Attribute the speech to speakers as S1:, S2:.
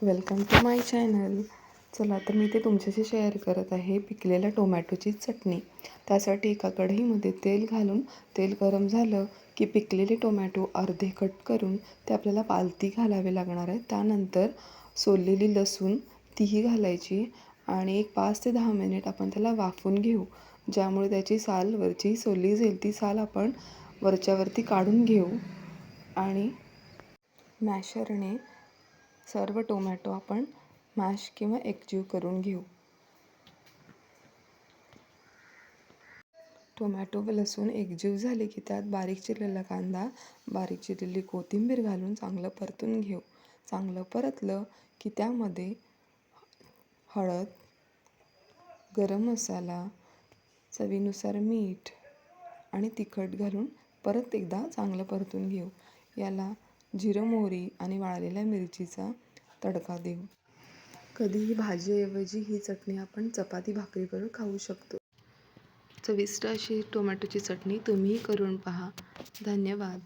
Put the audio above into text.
S1: Welcome to my channel. चला तर मी ते तुमच्याशी शेअर करत आहे पिकलेल्या टोमॅटोची चटणी. त्यासाठी एका कढईमध्ये तेल घालून तेल गरम झालं की पिकलेले टोमॅटो अर्धे कट करून ते आपल्याला पालती घालावे लागणार आहे. त्यानंतर सोललेली लसूण तीही घालायची आणि एक 5 ते 10 मिनिट आपण त्याला वाफवून घेऊ, ज्यामुळे त्याची साल वरची सोलली जाईल. ती साल आपण वरच्यावरती काढून घेऊ आणि मॅशरने सर्व टोमॅटो आपण मॅश किंवा एकजीव करून घेऊ. टोमॅटो व लसूण एकजीव झाले की त्यात बारीक चिरलेला कांदा, बारीक चिरलेली कोथिंबीर घालून चांगलं परतून घेऊ. चांगलं परतलं की त्यामध्ये हळद, गरम मसाला, चवीनुसार मीठ आणि तिखट घालून परत एकदा चांगलं परतून घेऊ. याला जिरं, मोहरी आणि वाळलेल्या मिरचीचा तडका देऊ. कधीही भाजीऐवजी ही चटणी आपण चपाती भाकरीबरोबर खाऊ शकतो. चविष्ट अशी टोमॅटोची चटणी तुम्हीही करून पहा. धन्यवाद.